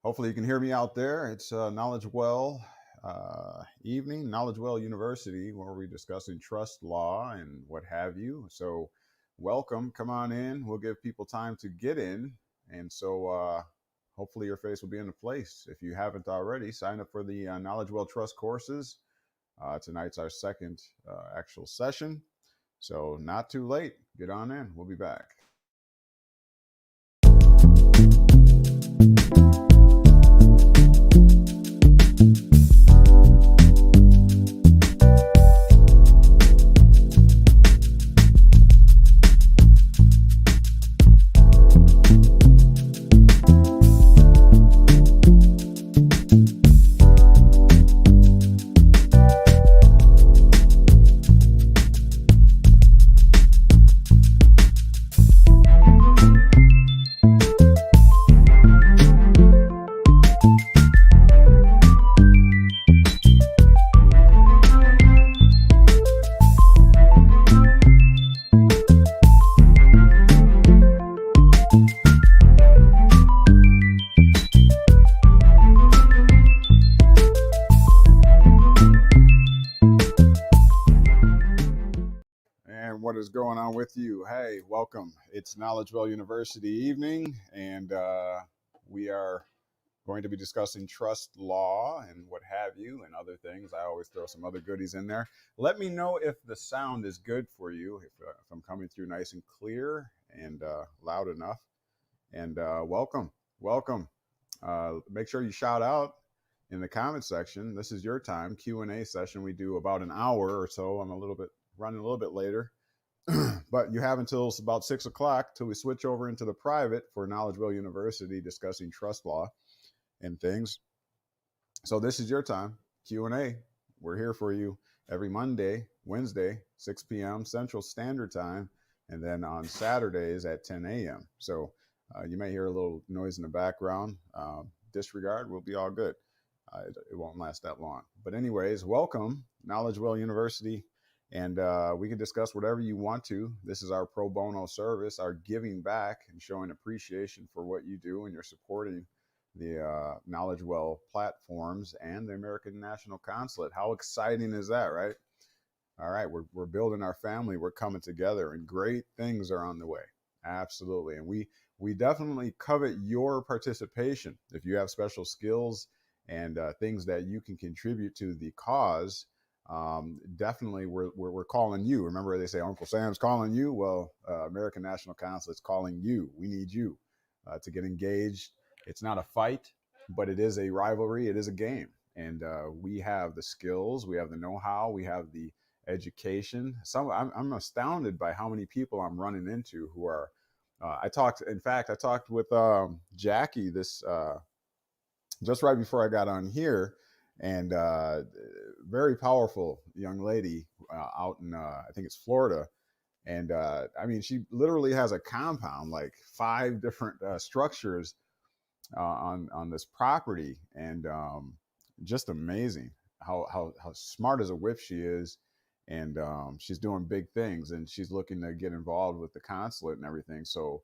Hopefully you can hear me out there. It's KnowledgeWell evening, KnowledgeWell University, where we're discussing trust law and what have you. So welcome, come on in. We'll give people time to get in. And so hopefully your face will be in the place. If you haven't already, sign up for the KnowledgeWell Trust courses. Tonight's our second actual session. So not too late. Get on in. We'll be back. What is going on with you? Hey, welcome. It's KnowledgeWell University evening, and we are going to be discussing trust law and what have you and other things. I always throw some other goodies in there. Let me know if the sound is good for you, if I'm coming through nice and clear and loud enough. And welcome. Make sure you shout out in the comment section. This is your time, Q&A session. We do about an hour or so. I'm running a little bit later. But you have until about 6 o'clock till we switch over into the private for KnowledgeWell University discussing trust law and things. So this is your time, Q&A. We're here for you every Monday, Wednesday, 6 p.m. Central Standard Time, and then on Saturdays at 10 a.m. So you may hear a little noise in the background. Disregard, we'll be all good. It won't last that long. But anyways, welcome, KnowledgeWell University. And we can discuss whatever you want to. This is our pro bono service, our giving back and showing appreciation for what you do, and you're supporting the KnowledgeWell platforms and the American National Consulate. How exciting is that, right? All right, we're building our family. We're coming together, and great things are on the way. Absolutely. And we definitely covet your participation. If you have special skills and things that you can contribute to the cause, definitely we're calling you. Remember, they say Uncle Sam's calling you. Well, American National Consulate's calling you. We need you to get engaged. It's not a fight, but it is a rivalry. It is a game, and we have the skills, we have the know-how, we have the education. I'm astounded by how many people I'm running into who are. I talked with Jackie this just right before I got on here. And very powerful young lady out in, I think it's Florida. And I mean, she literally has a compound, like 5 different structures on this property. And just amazing how smart as a whip she is. And she's doing big things, and she's looking to get involved with the consulate and everything. So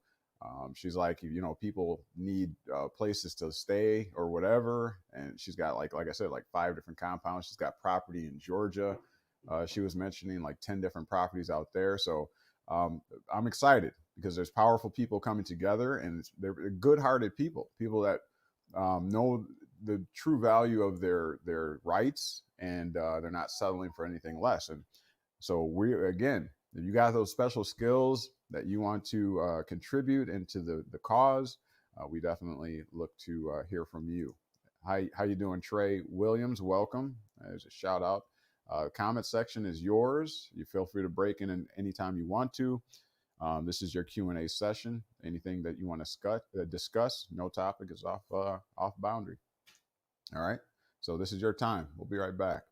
she's like, people need places to stay or whatever. And she's got like I said, like 5 different compounds. She's got property in Georgia. She was mentioning like 10 different properties out there. So I'm excited because there's powerful people coming together, and they're good-hearted people that know the true value of their rights, and they're not settling for anything less. And so if you got those special skills that you want to contribute into the cause, we definitely look to hear from you. How you doing, Trey Williams? Welcome. There's a shout out. Comment section is yours. You feel free to break in anytime you want to. This is your Q&A session. Anything that you want to discuss, no topic is off boundary. All right. So this is your time. We'll be right back.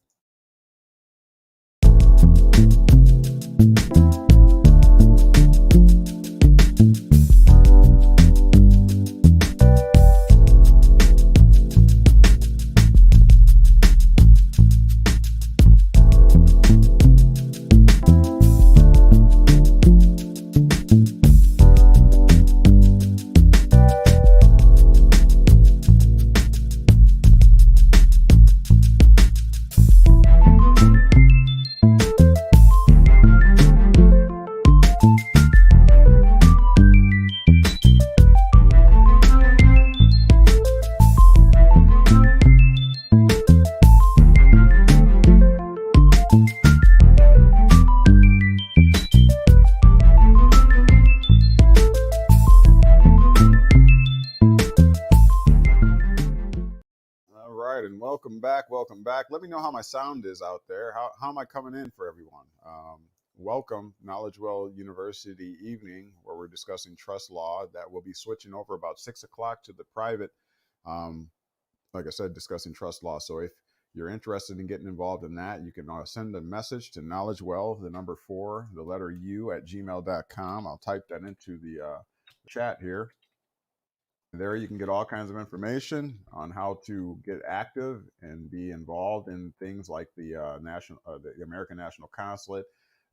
welcome back. Welcome back. Let me know how my sound is out there. How am I coming in for everyone? Welcome, KnowledgeWell University evening, where we're discussing trust law. That will be switching over about 6 o'clock to the private. Like I said, discussing trust law. So if you're interested in getting involved in that, you can send a message to KnowledgeWell, the number 4, the letter U at gmail.com. I'll type that into the chat here. There you can get all kinds of information on how to get active and be involved in things like the the American National Consulate,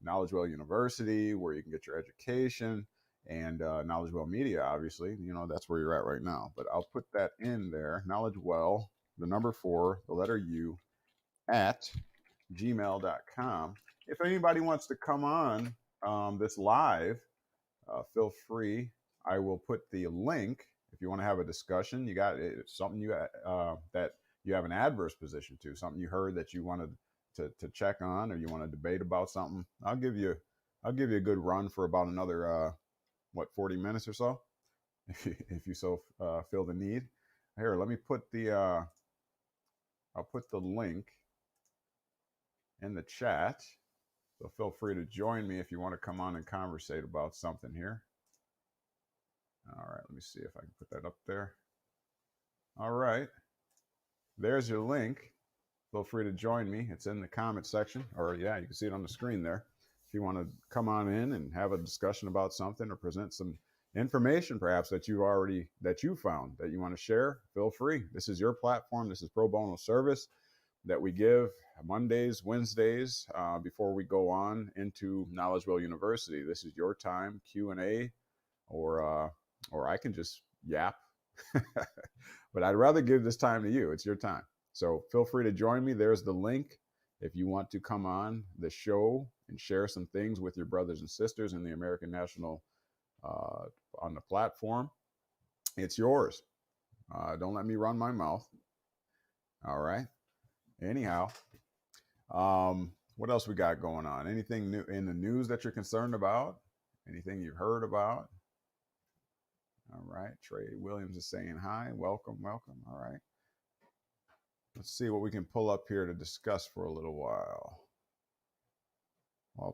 KnowledgeWell University, where you can get your education, and KnowledgeWell Media, obviously. You know, that's where you're at right now. But I'll put that in there, KnowledgeWell, the number 4, the letter U, at gmail.com. If anybody wants to come on this live, feel free. I will put the link. If you want to have a discussion, you got something that you have an adverse position to, something you heard that you wanted to check on, or you want to debate about something. I'll give you a good run for about another 40 minutes or so, if you so feel the need. Here, let me put the I'll put the link in the chat. So feel free to join me if you want to come on and conversate about something here. All right, let me see if I can put that up there. All right, there's your link. Feel free to join me. It's in the comment section, or yeah, you can see it on the screen there. If you want to come on in and have a discussion about something, or present some information perhaps that you found that you want to share, feel free. This is your platform. This is pro bono service that we give Mondays, Wednesdays, before we go on into KnowledgeWell University. This is your time, Q&A, or I can just yap, but I'd rather give this time to you. It's your time. So feel free to join me. There's the link. If you want to come on the show and share some things with your brothers and sisters in the American National on the platform, it's yours. Don't let me run my mouth. All right. Anyhow, what else we got going on? Anything new in the news that you're concerned about? Anything you've heard about? All right. Trey Williams is saying hi. Welcome, welcome. All right. Let's see what we can pull up here to discuss for a little while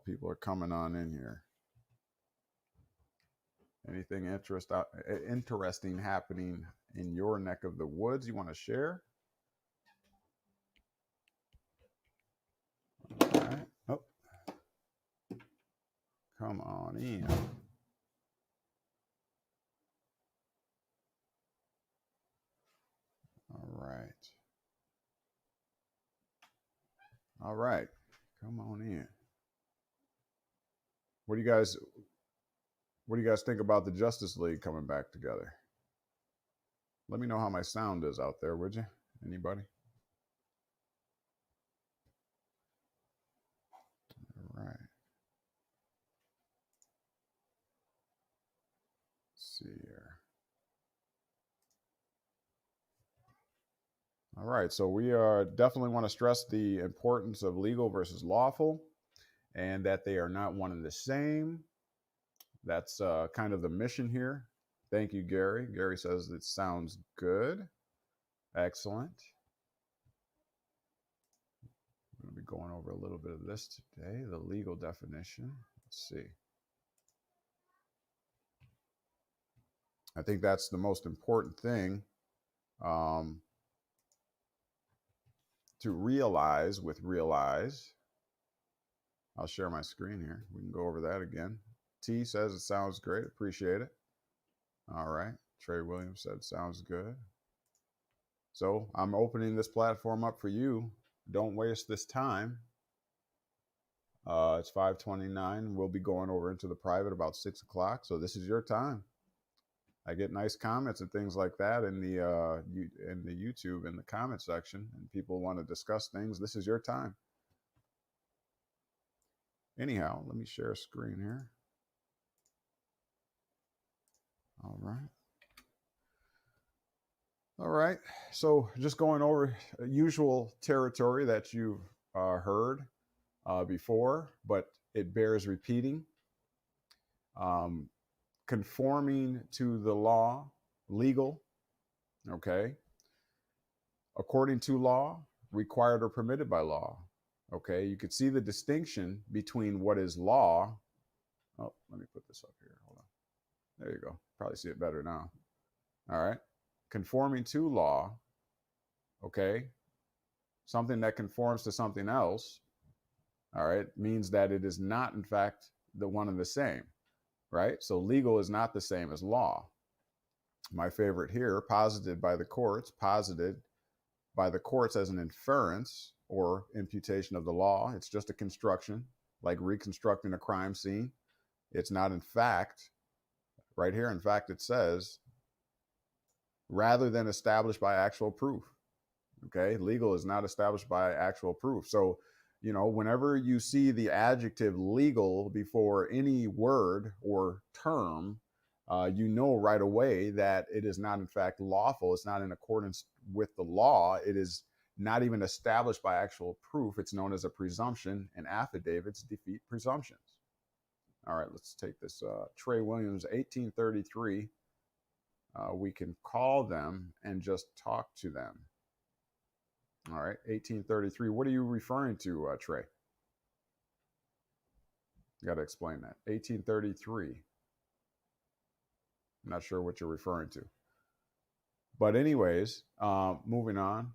people are coming on in here. Anything interesting happening in your neck of the woods you want to share? All right. Oh, come on in. All right. All right. Come on in. What do you guys think about the Justice League coming back together? Let me know how my sound is out there, would you? Anybody? All right. Let's see here. All right, so we definitely want to stress the importance of legal versus lawful, and that they are not one and the same. That's kind of the mission here. Thank you, Gary. Gary says it sounds good. Excellent. I'm going to be going over a little bit of this today, the legal definition. Let's see. I think that's the most important thing to realize with realize. I'll share my screen here. We can go over that again. T says it sounds great. Appreciate it. All right. Trey Williams said sounds good. So I'm opening this platform up for you. Don't waste this time. It's 5:29. We'll be going over into the private about 6 o'clock. So this is your time. I get nice comments and things like that in the YouTube in the comment section, and people want to discuss things. This is your time. Anyhow, let me share a screen here. All right. All right. So just going over usual territory that you've heard before, but it bears repeating. Conforming to the law, legal, okay? According to law, required or permitted by law. Okay, you could see the distinction between what is law. Oh, let me put this up here. Hold on. There you go. Probably see it better now. All right. Conforming to law. Okay. Something that conforms to something else. All right. Means that it is not, in fact, the one and the same. Right. So legal is not the same as law. My favorite here, posited by the courts as an inference or imputation of the law. It's just a construction, like reconstructing a crime scene. It's not in fact. Right here, in fact, it says, rather than established by actual proof. Okay, legal is not established by actual proof. So, you know, whenever you see the adjective legal before any word or term, you know right away that it is not in fact lawful. It's not in accordance with the law. It is not even established by actual proof. It's known as a presumption, and affidavits defeat presumptions. All right, let's take this. Trey Williams, 1833. We can call them and just talk to them. All right, 1833. What are you referring to, Trey? You got to explain that. 1833. I'm not sure what you're referring to. But anyways, moving on.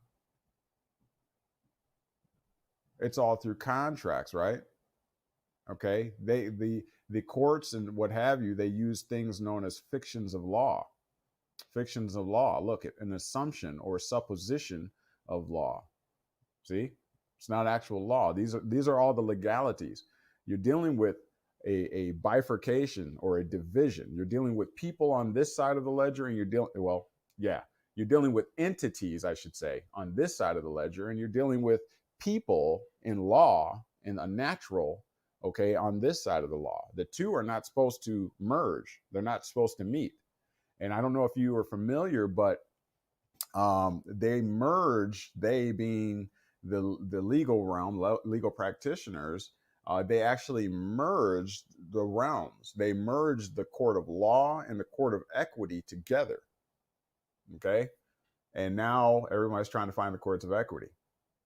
It's all through contracts, right? Okay, the courts and what have you, they use things known as fictions of law. Fictions of law. Look, at an assumption or supposition of law. See, it's not actual law. These are all the legalities. You're dealing with a bifurcation or a division. You're dealing with people on this side of the ledger, and you're dealing with entities, I should say, on this side of the ledger, and you're dealing with people in law in a natural, okay, on this side of the law. The two are not supposed to merge. They're not supposed to meet. And I don't know if you are familiar, but they merge, they being the legal realm, legal practitioners, they actually merged the realms. They merged the court of law and the court of equity together. Okay. And now everybody's trying to find the courts of equity.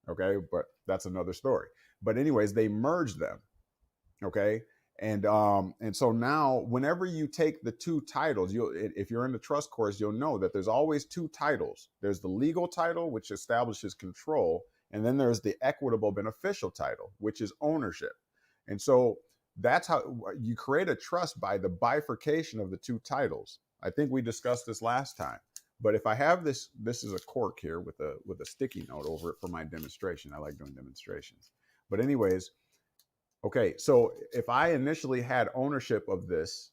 Okay. But that's another story. But anyways, they merged them. Okay. And so now whenever you take the two titles, if you're in the trust course, you'll know that there's always two titles. There's the legal title, which establishes control. And then there's the equitable beneficial title, which is ownership. And so that's how you create a trust, by the bifurcation of the two titles. I think we discussed this last time. But if I have this is a cork here with a sticky note over it for my demonstration. I like doing demonstrations. But anyways, okay, so if I initially had ownership of this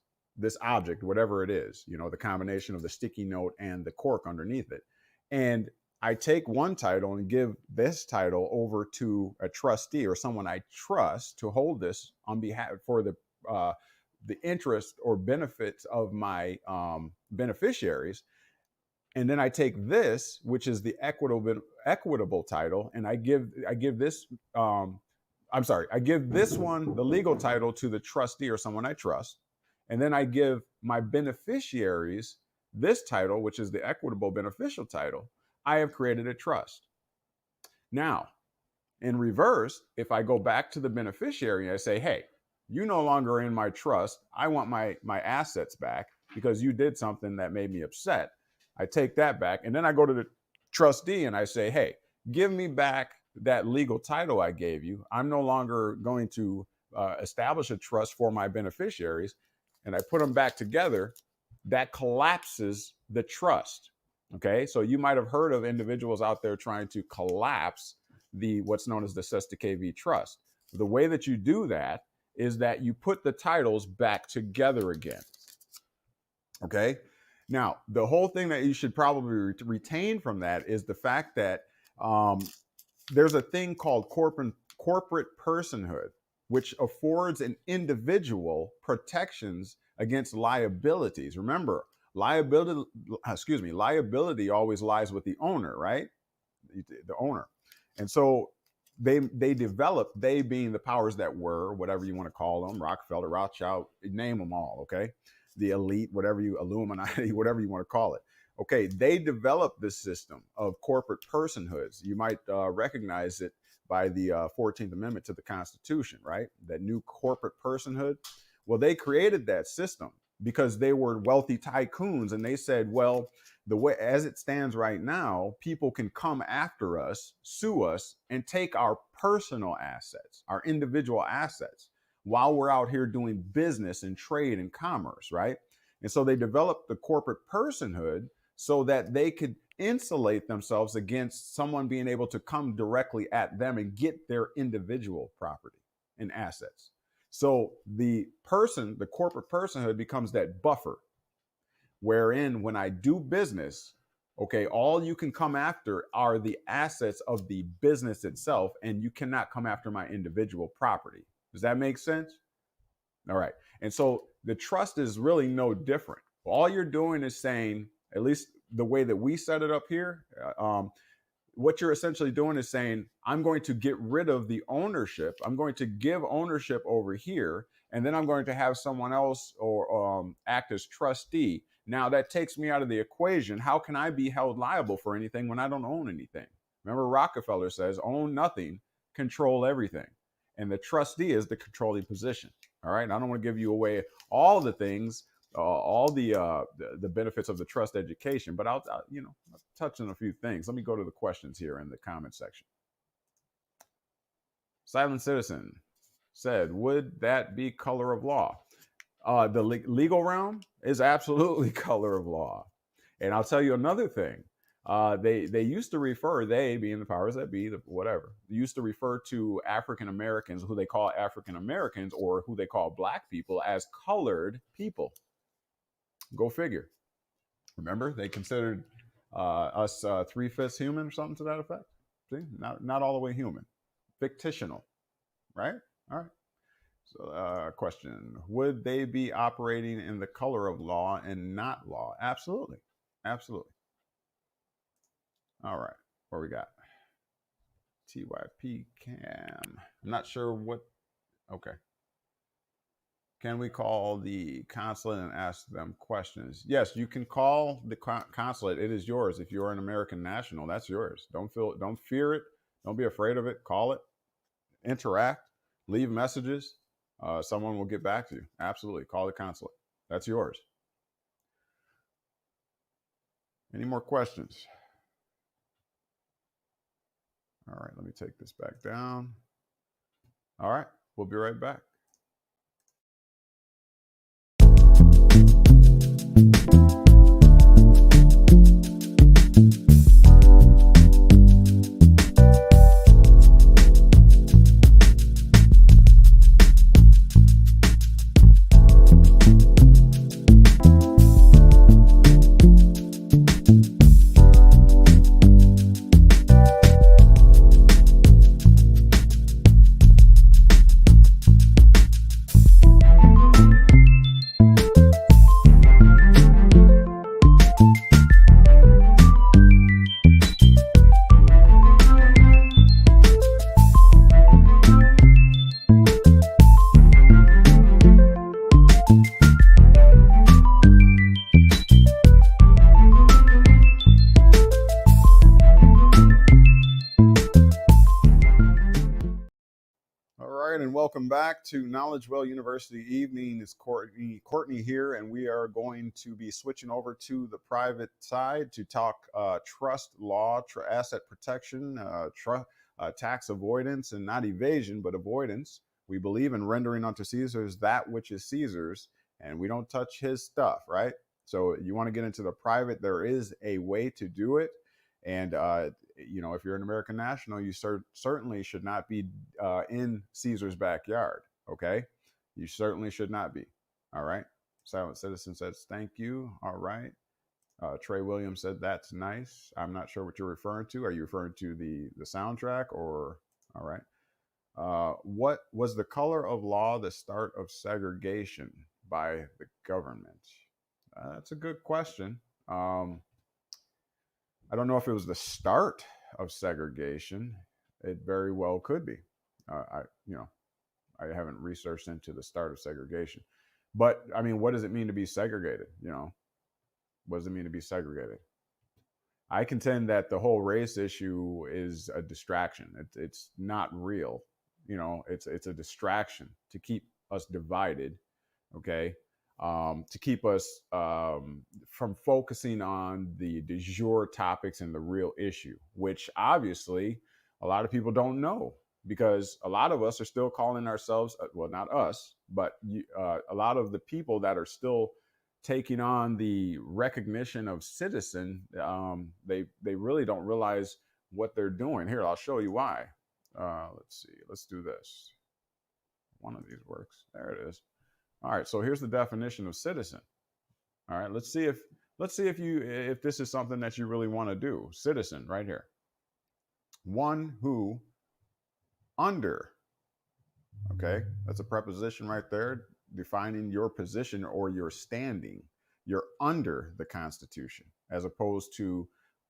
object, whatever it is, you know, the combination of the sticky note and the cork underneath it, and I take one title and give this title over to a trustee or someone I trust to hold this on behalf for the interest or benefits of my beneficiaries. And then I take this, which is the equitable title, and I give this I give this one, the legal title, to the trustee or someone I trust. And then I give my beneficiaries this title, which is the equitable beneficial title. I have created a trust. Now, in reverse, if I go back to the beneficiary and I say, hey, you no longer are in my trust. I want my assets back because you did something that made me upset. I take that back. And then I go to the trustee and I say, hey, give me back that legal title I gave you. I'm no longer going to establish a trust for my beneficiaries. And I put them back together. That collapses the trust. Okay, so you might have heard of individuals out there trying to collapse what's known as the Sesta KV trust. The way that you do that is that you put the titles back together again. Okay, now the whole thing that you should probably retain from that is the fact that there's a thing called corporate personhood, which affords an individual protections against liabilities. Remember, liability always lies with the owner, right? The owner. And so they developed, they being the powers that were, whatever you want to call them, Rockefeller, Rothschild, name them all, okay? The elite, Illuminati, whatever you want to call it. Okay, they developed this system of corporate personhoods. You might recognize it by the 14th Amendment to the Constitution, right? That new corporate personhood. Well, they created that system because they were wealthy tycoons, and they said, well, the way as it stands right now, people can come after us, sue us, and take our personal assets, our individual assets, while we're out here doing business and trade and commerce, right? And so they developed the corporate personhood so that they could insulate themselves against someone being able to come directly at them and get their individual property and assets. So the corporate personhood becomes that buffer wherein when I do business, okay, all you can come after are the assets of the business itself, and you cannot come after my individual property. Does that make sense? All right. And so the trust is really no different. All you're doing is saying, at least the way that we set it up here, what you're essentially doing is saying, I'm going to get rid of the ownership. I'm going to give ownership over here, and then I'm going to have someone else or act as trustee. Now that takes me out of the equation. How can I be held liable for anything when I don't own anything? Remember, Rockefeller says, own nothing, control everything. And the trustee is the controlling position. All right. I don't want to give you away all the things, all the benefits of the trust education, but I'll touch on a few things. Let me go to the questions here in the comment section. Silent Citizen said, would that be color of law? The legal realm is absolutely color of law. And I'll tell you another thing. They used to refer, they being the powers that be, whatever, used to refer to African Americans, who they call African Americans or who they call black people, as colored people. Go figure. Remember, they considered us 3/5 human or something to that effect. See, not all the way human, fictional, right? All right. So, question: would they be operating in the color of law and not law? Absolutely, absolutely. All right, what we got? TYP Cam. I'm not sure what. Okay. Can we call the consulate and ask them questions? Yes, you can call the consulate. It is yours. If you're an American national, that's yours. Don't fear it. Don't be afraid of it. Call it. Interact. Leave messages. Someone will get back to you. Absolutely. Call the consulate. That's yours. Any more questions? All right, let me take this back down. All right, we'll be right back. And welcome back to KnowledgeWell University Evening. It's Courtney here, and we are going to be switching over to the private side to talk trust law, asset protection, tax avoidance, and not evasion, but avoidance. We believe in rendering unto Caesar's that which is Caesar's, and we don't touch his stuff, right? So you want to get into the private, there is a way to do it. And, if you're an American national, you certainly should not be in Caesar's backyard, okay? You certainly should not be, all right? Silent Citizen says, thank you, all right. Trey Williams said, that's nice. I'm not sure what you're referring to. Are you referring to the soundtrack or, all right. What was the color of law the start of segregation by the government? That's a good question. I don't know if it was the start of segregation. It very well could be. I haven't researched into the start of segregation, but I mean, what does it mean to be segregated? What does it mean to be segregated? I contend that the whole race issue is a distraction. It's not real. It's a distraction to keep us divided, okay? To keep us from focusing on the du jour topics and the real issue, which obviously a lot of people don't know, because a lot of us are still calling ourselves, well, not us, but a lot of the people that are still taking on the recognition of citizen, they really don't realize what they're doing. Here, I'll show you why. Let's see. Let's do this. One of these works. There it is. All right. So here's the definition of citizen. All right. Let's see if this is something that you really want to do. Citizen, right here. One who under. Okay, that's a preposition right there, defining your position or your standing. You're under the Constitution, as opposed to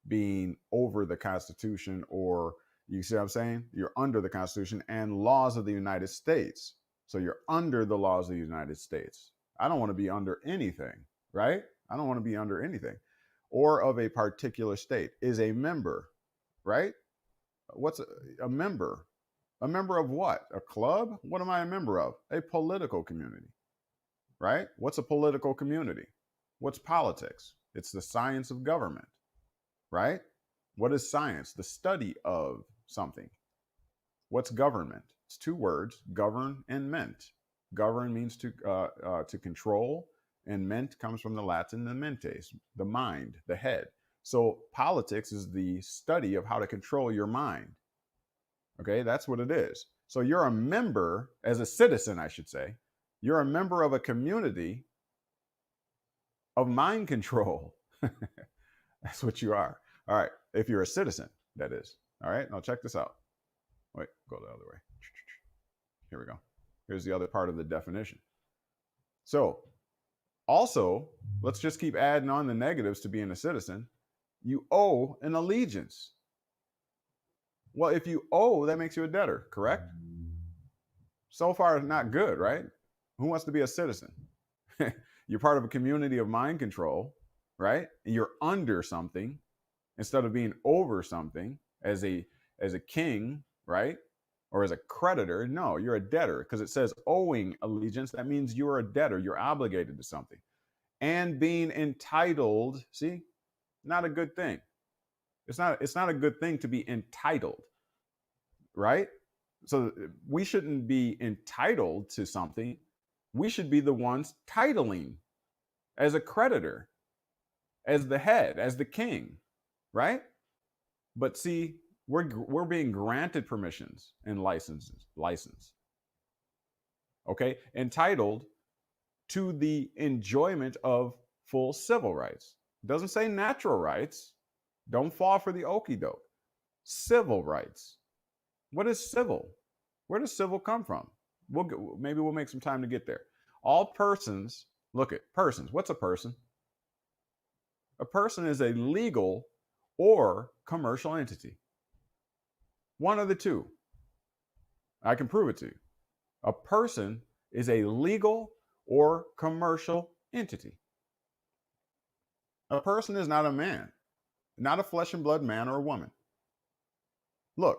being over the Constitution, or, you see what I'm saying? You're under the Constitution and laws of the United States. So you're under the laws of the United States. I don't want to be under anything, right? I don't want to be under anything. Or of a particular state. Is a member, right? What's a member? A member of what? A club? What am I a member of? A political community, right? What's a political community? What's politics? It's the science of government, right? What is science? The study of something. What's government? It's two words, govern and ment. Govern means to control, and ment comes from the Latin the mentes, the mind, the head. So politics is the study of how to control your mind. Okay, that's what it is. So you're a member, as a citizen, I should say, you're a member of a community of mind control. That's what you are. All right, if you're a citizen, that is. All right, now check this out. Wait, go the other way. Here we go. Here's the other part of the definition. So also, let's just keep adding on the negatives to being a citizen. You owe an allegiance. Well, if you owe, that makes you a debtor, correct? So far, not good, right? Who wants to be a citizen? You're part of a community of mind control, right? And you're under something instead of being over something as a king, right? Or as a creditor. No, you're a debtor, because it says owing allegiance. That means you're a debtor. You're obligated to something. And being entitled, see, not a good thing. It's not a good thing to be entitled, right? So we shouldn't be entitled to something. We should be the ones titling as a creditor, as the head, as the king, right? But see, we're being granted permissions and license. Okay, entitled to the enjoyment of full civil rights. It doesn't say natural rights. Don't fall for the okie doke. Civil rights. What is civil? Where does civil come from? Maybe we'll make some time to get there. All persons, look at persons. What's a person? A person is a legal or commercial entity. One of the two. I can prove it to you. A person is a legal or commercial entity. A person is not a man. Not a flesh and blood man or woman. Look,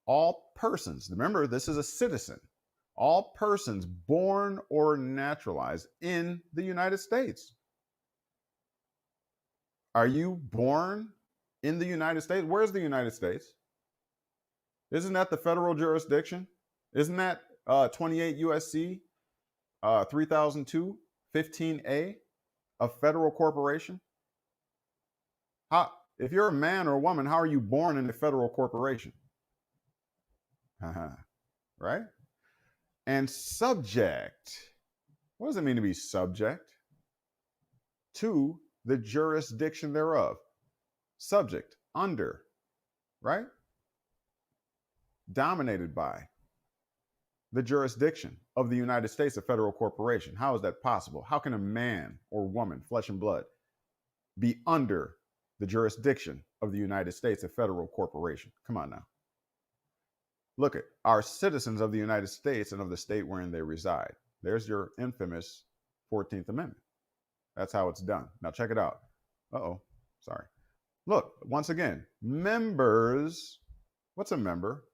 all persons, remember this is a citizen, all persons born or naturalized in the United States. Are you born in the United States? Where's the United States? Isn't that the federal jurisdiction? Isn't that 28 USC 3002 15A, a federal corporation? If you're a man or a woman, how are you born in a federal corporation? Right? And subject. What does it mean to be subject? To the jurisdiction thereof. Subject, under, right? Dominated by the jurisdiction of the United States, a federal corporation. How is that possible? How can a man or woman, flesh and blood, be under the jurisdiction of the United States, a federal corporation? Come on now. Look at our citizens of the United States and of the state wherein they reside. There's your infamous 14th Amendment. That's how it's done. Now check it out. Sorry. Look, once again, members. What's a member?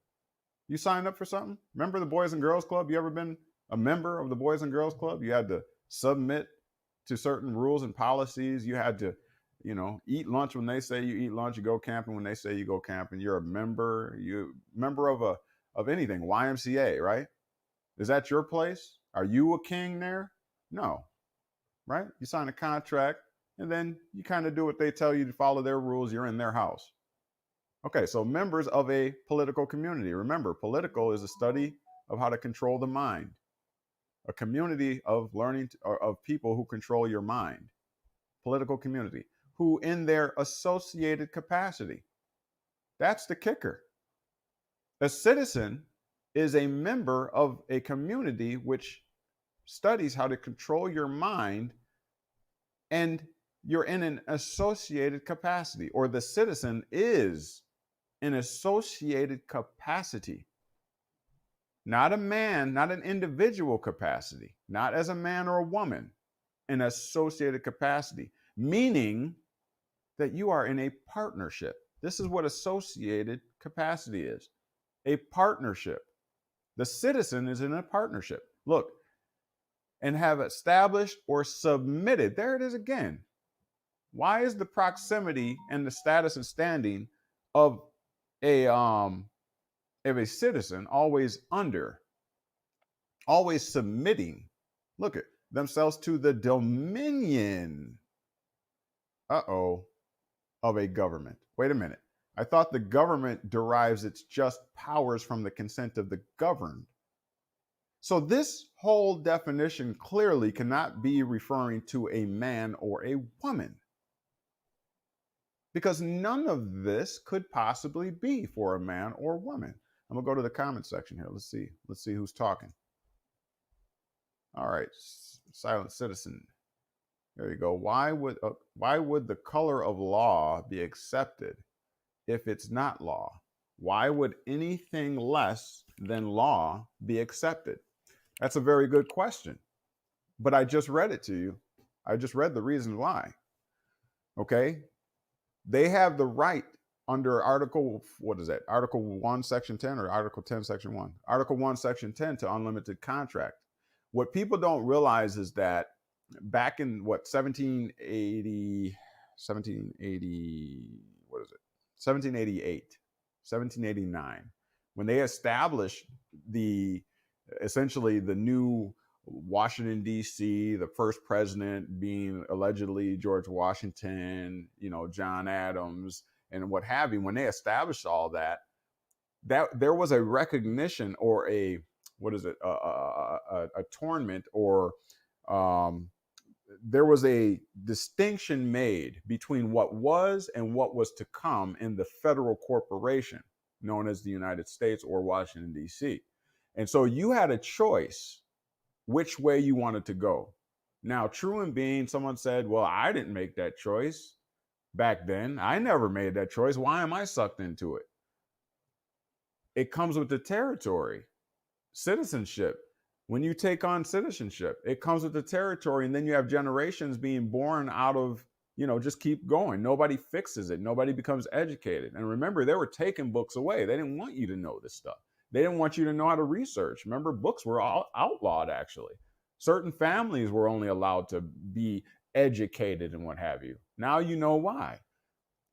You signed up for something? Remember the Boys and Girls Club? You ever been a member of the Boys and Girls Club? You had to submit to certain rules and policies. You had to, eat lunch when they say you eat lunch. You go camping when they say you go camping. You're a member. You member of anything. YMCA, right? Is that your place? Are you a king there? No, right? You sign a contract and then you kind of do what they tell you to follow their rules. You're in their house. Okay, so members of a political community. Remember, political is a study of how to control the mind. A community of learning of people who control your mind. Political community, who in their associated capacity. That's the kicker. A citizen is a member of a community which studies how to control your mind, and you're in an associated capacity, or the citizen is an associated capacity. Not a man, not an individual capacity, not as a man or a woman, an associated capacity, meaning that you are in a partnership. This is what associated capacity is, a partnership. The citizen is in a partnership. Look, and have established or submitted. There it is again. Why is the proximity and the status and standing of a citizen always always submitting, look at themselves to the dominion, of a government? Wait a minute. I thought the government derives its just powers from the consent of the governed. So this whole definition clearly cannot be referring to a man or a woman, because none of this could possibly be for a man or woman. I'm gonna go to the comment section here. Let's see who's talking. All right, silent citizen. There you go. Why would the color of law be accepted if it's not law? Why would anything less than law be accepted? That's a very good question. But I just read it to you. I just read the reason why. Okay? They have the right under Article 1, Section 10, or Article 10, Section 1? Article 1, Section 10 to unlimited contract. What people don't realize is that back in 1788, 1789, when they established essentially the new Washington, D.C., the first president being allegedly George Washington, John Adams, and what have you, when they established all that there was a recognition, or a attornment, or there was a distinction made between what was and what was to come in the federal corporation known as the United States, or Washington, D.C. And so you had a choice which way you wanted to go. Now, true in being, someone said, well, I didn't make that choice back then. I never made that choice. Why am I sucked into it? It comes with the territory. Citizenship. When you take on citizenship, it comes with the territory, and then you have generations being born out of, just keep going. Nobody fixes it. Nobody becomes educated. And remember, they were taking books away. They didn't want you to know this stuff. They didn't want you to know how to research. Remember, books were all outlawed, actually. Certain families were only allowed to be educated and what have you. Now you know why.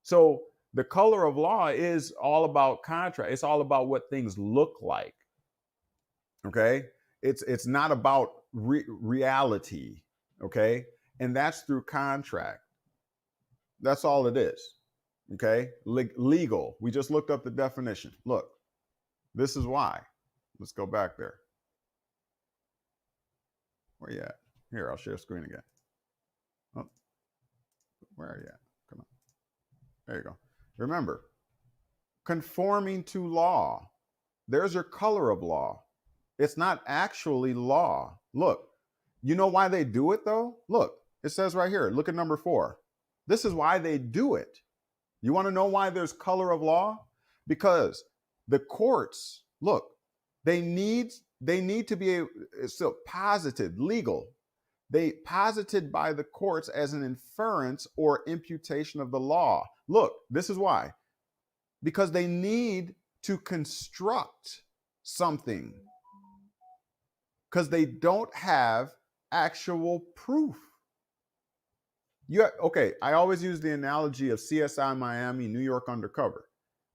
So the color of law is all about contract. It's all about what things look like. Okay? It's not about reality. Okay? And that's through contract. That's all it is. Okay? Legal. We just looked up the definition. Look, this is why. Let's go back there. Where you at? Here, I'll share screen again. Oh, where are you at? Come on. There you go. Remember, conforming to law. There's your color of law. It's not actually law. Look, you know why they do it though? Look, it says right here, look at number 4. This is why they do it. You want to know why there's color of law? Because the courts, look, they need to be still posited, legal. they posited by the courts as an inference or imputation of the law. Look, this is why. Because they need to construct something. Because they don't have actual proof. Okay, I always use the analogy of CSI Miami, New York Undercover.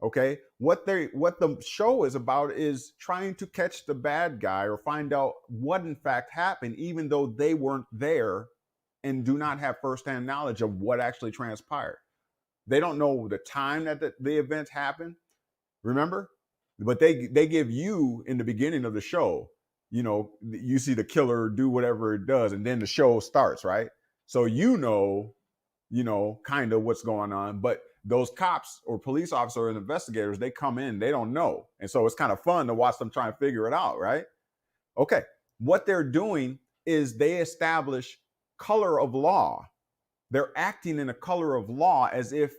Okay, what the show is about is trying to catch the bad guy or find out what in fact happened, even though they weren't there and do not have firsthand knowledge of what actually transpired. They don't know the time that the event happened, remember? But they give you in the beginning of the show, you see the killer do whatever it does, and then the show starts, right? So kind of what's going on, but those cops or police officers and investigators, they come in, they don't know. And so it's kind of fun to watch them try and figure it out, right? Okay, what they're doing is they establish color of law. They're acting in a color of law as if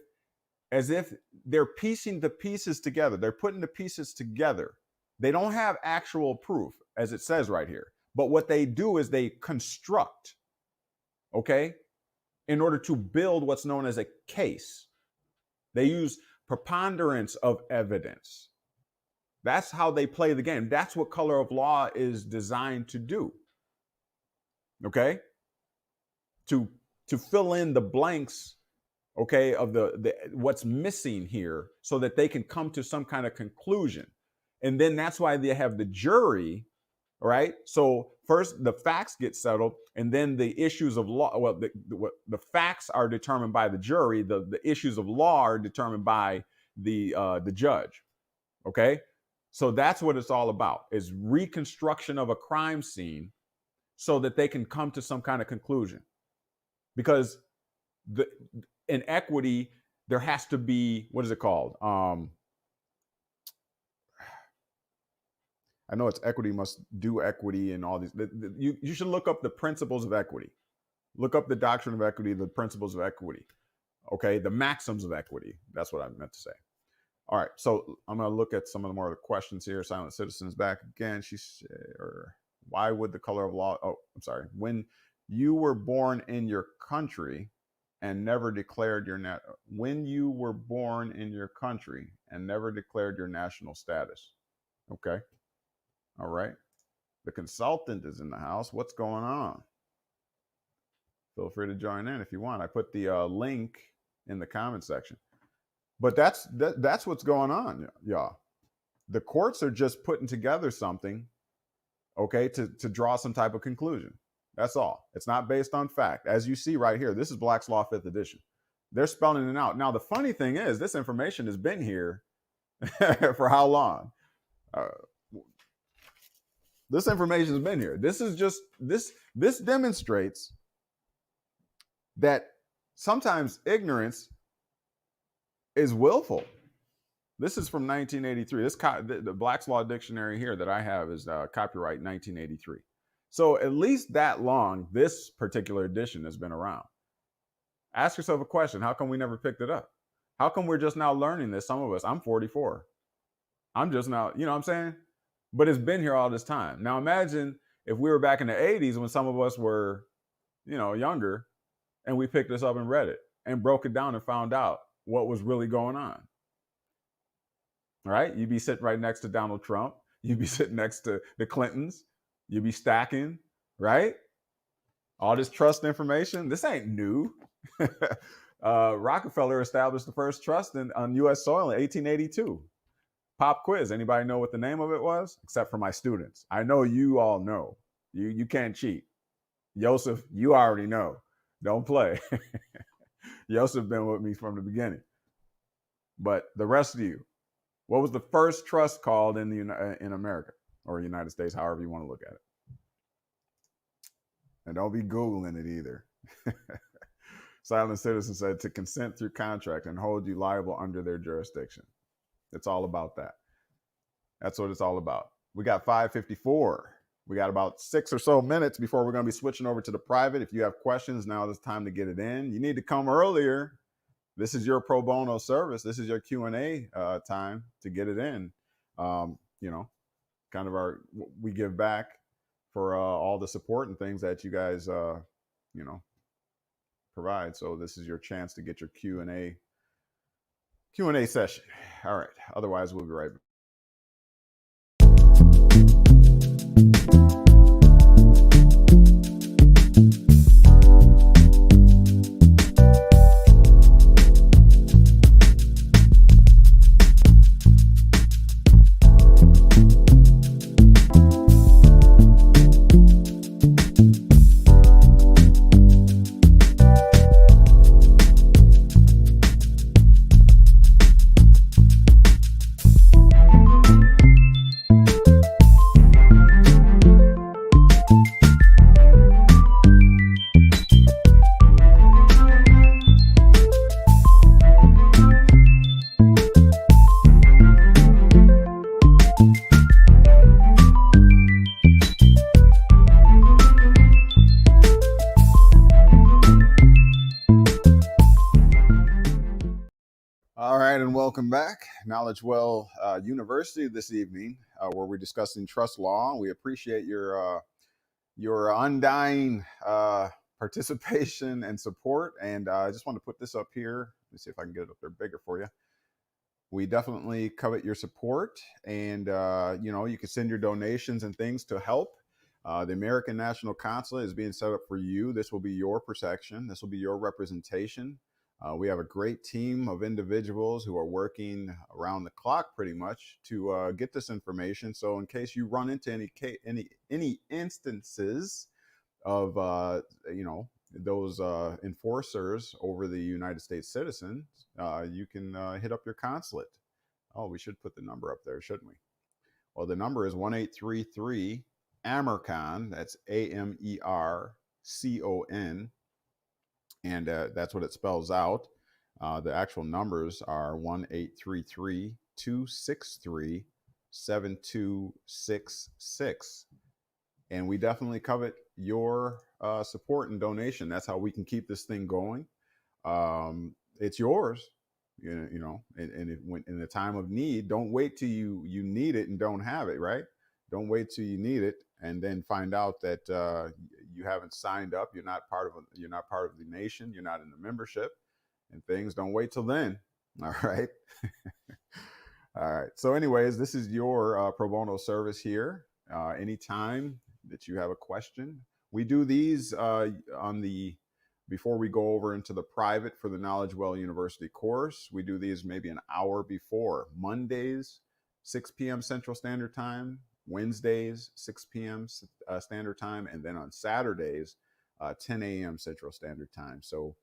they're piecing the pieces together. They're putting the pieces together. They don't have actual proof, as it says right here. But what they do is they construct, okay, in order to build what's known as a case. They use preponderance of evidence. That's how they play the game. That's what color of law is designed to do. Okay? To fill in the blanks, okay, of the what's missing here so that they can come to some kind of conclusion. And then that's why they have the jury, right? So first the facts get settled, and then the issues of law, well, the facts are determined by the jury. The issues of law are determined by the judge. Okay, so that's what it's all about: is reconstruction of a crime scene so that they can come to some kind of conclusion. Because in equity, there has to be, what is it called? I know it's equity must do equity and all these. You should look up the principles of equity. Look up the doctrine of equity, the principles of equity. Okay, the maxims of equity. That's what I meant to say. All right, so I'm going to look at some of the more questions here. Silent Citizens back again. Why would the color of law? Oh, I'm sorry. When you were born in your country and never declared your when you were born in your country and never declared your national status. Okay. All right. The consultant is in the house. What's going on? Feel free to join in if you want. I put the link in the comment section. But that's what's going on, y'all. The courts are just putting together something, okay, to draw some type of conclusion. That's all. It's not based on fact. As you see right here, this is Black's Law 5th edition. They're spelling it out. Now, the funny thing is, this information has been here for how long? This information has been here. This is just, this demonstrates that sometimes ignorance is willful. This is from 1983. The Black's Law Dictionary here that I have is copyright 1983. So at least that long, this particular edition has been around. Ask yourself a question. How come we never picked it up? How come we're just now learning this? Some of us, I'm 44. I'm just now, you know what I'm saying? But it's been here all this time. Now imagine if we were back in the 80s when some of us were, younger, and we picked this up and read it and broke it down and found out what was really going on. All right? You'd be sitting right next to Donald Trump. You'd be sitting next to the Clintons. You'd be stacking, right? All this trust information. This ain't new. Rockefeller established the first trust on U.S. soil in 1882. Pop quiz. Anybody know what the name of it was? Except for my students. I know you all know. You can't cheat. Joseph, you already know. Don't play. Joseph been with me from the beginning. But the rest of you, what was the first trust called in America or United States, however you want to look at it? And don't be Googling it either. Silent Citizen said to consent through contract and hold you liable under their jurisdiction. It's all about that. That's what it's all about. We got 5:54. We got about 6 or so minutes before we're going to be switching over to the private. If you have questions, now is the time to get it in. You need to come earlier. This is your pro bono service. This is your Q&A time to get it in. Kind of we give back for all the support and things that you guys, you know, provide. So this is your chance to get your Q&A session. All right. Otherwise, we'll be right back. All right, and welcome back. KnowledgeWell University this evening, where we're discussing trust law. We appreciate your undying participation and support. And I just want to put this up here. Let me see if I can get it up there bigger for you. We definitely covet your support, and you know, you can send your donations and things to help. The American National Consulate is being set up for you. This will be your protection. This will be your representation. We have a great team of individuals who are working around the clock pretty much to get this information. So in case you run into any instances of you know, those enforcers over the United States citizens, you can hit up your consulate. Oh, we should put the number up there, shouldn't we? Well, the number is 1-833 AMERCON. That's AMERCON. And that's what it spells out. The actual numbers are 1-833-263-7266. And we definitely covet your support and donation. That's how we can keep this thing going. It's yours, you know, and when in the time of need, don't wait till you need it and don't have it, right? Don't wait till you need it and then find out that you haven't signed up. You're not part of the nation. You're not in the membership and things. Don't wait till then. All right. All right. So anyways, this is your pro bono service here. Anytime that you have a question, we do these before we go over into the private for the KnowledgeWell University course. We do these maybe an hour before. Mondays, 6 p.m. Central Standard Time. Wednesdays, 6 p.m. Standard Time, and then on Saturdays, 10 a.m. Central Standard Time. So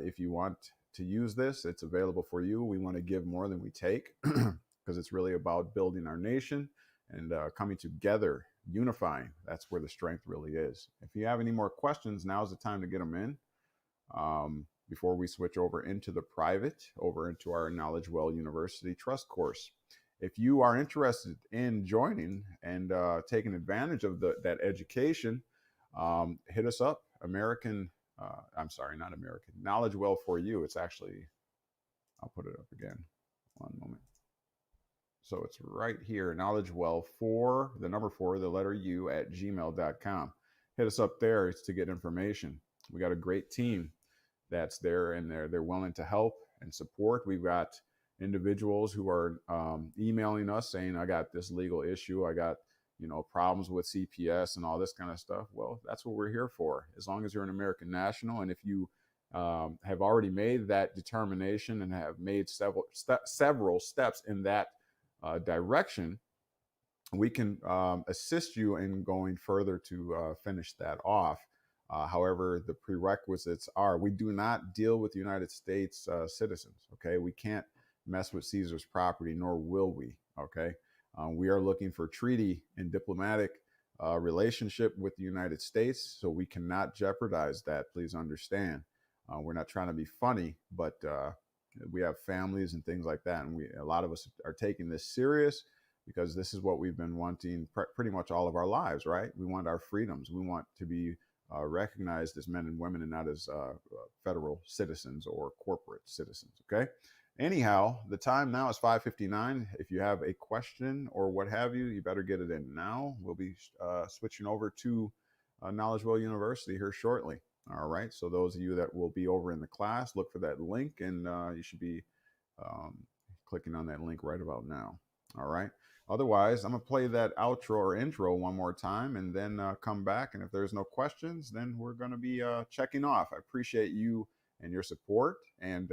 if you want to use this, it's available for you. We want to give more than we take because it's really about building our nation and coming together, unifying. That's where the strength really is. If you have any more questions, now's the time to get them in before we switch over into the private, over into our KnowledgeWell University Trust course. If you are interested in joining and taking advantage of that education, hit us up. KnowledgeWell for you. It's actually, I'll put it up again. One moment. So it's right here, KnowledgeWell the number 4, the letter U at gmail.com. Hit us up there to get information. We got a great team that's there, and they're willing to help and support. We've got individuals who are emailing us saying, I got this legal issue. I got, you know, problems with CPS and all this kind of stuff. Well, that's what we're here for. As long as you're an American national, and if you have already made that determination and have made several steps in that direction, we can assist you in going further to finish that off. However, the prerequisites are, we do not deal with United States citizens. Okay, we can't mess with Caesar's property, nor will we. Okay, we are looking for treaty and diplomatic relationship with the United States, so we cannot jeopardize that. Please understand. We're not trying to be funny, but we have families and things like that, and a lot of us are taking this serious because this is what we've been wanting pretty much all of our lives, right? We want our freedoms. We want to be recognized as men and women and not as federal citizens or corporate citizens. Okay. Anyhow, the time now is 5:59. If you have a question or what have you, you better get it in now. We'll be switching over to KnowledgeWell University here shortly. All right. So those of you that will be over in the class, look for that link, and you should be um, clicking on that link right about now. All right. Otherwise, I'm going to play that outro or intro one more time and then come back. And if there's no questions, then we're going to be checking off. I appreciate you and your support. And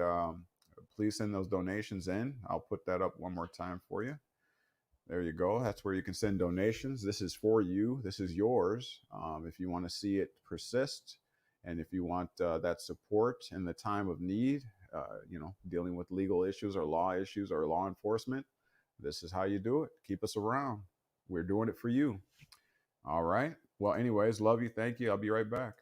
please send those donations in. I'll put that up one more time for you. There you go. That's where you can send donations. This is for you. This is yours. If you want to see it persist, and if you want that support in the time of need, dealing with legal issues or law enforcement, this is how you do it. Keep us around. We're doing it for you. All right. Well, anyways, love you. Thank you. I'll be right back.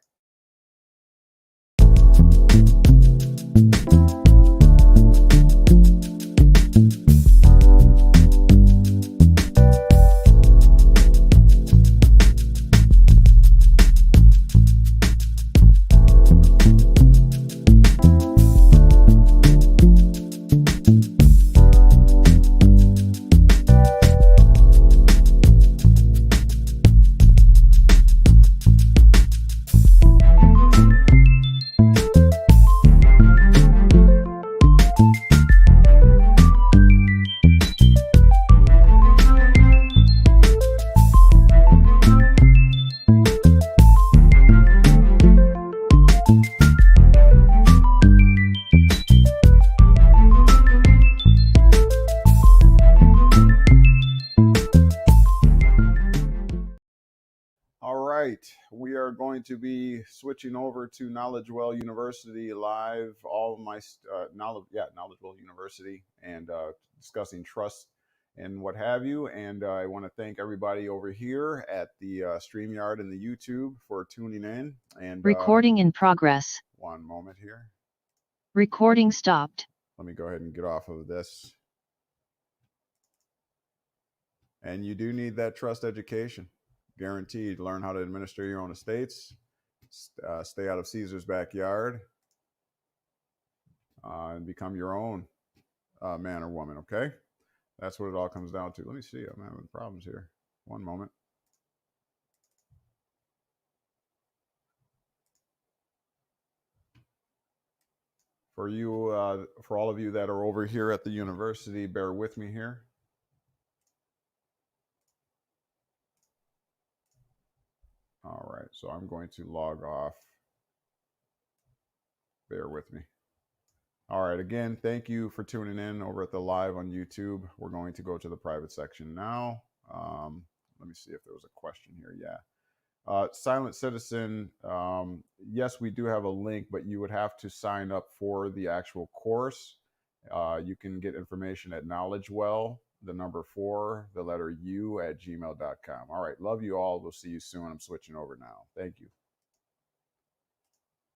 We are going to be switching over to KnowledgeWell University live. All of my KnowledgeWell University, and discussing trust and what have you. And I want to thank everybody over here at the StreamYard and the YouTube for tuning in. And recording in progress. One moment here. Recording stopped. Let me go ahead and get off of this. And you do need that trust education. Guaranteed. Learn how to administer your own estates, stay out of Caesar's backyard, and become your own man or woman, okay? That's what it all comes down to. Let me see. I'm having problems here. One moment. For you, for all of you that are over here at the university, bear with me here. All right, so I'm going to log off. Bear with me. All right, again, thank you for tuning in over at the live on YouTube. We're going to go to the private section now. Let me see if there was a question here. Yeah. Silent Citizen, yes, we do have a link, but you would have to sign up for the actual course. You can get information at KnowledgeWell, the number 4, the letter U @gmail.com. All right, love you all. We'll see you soon. I'm switching over now. Thank you.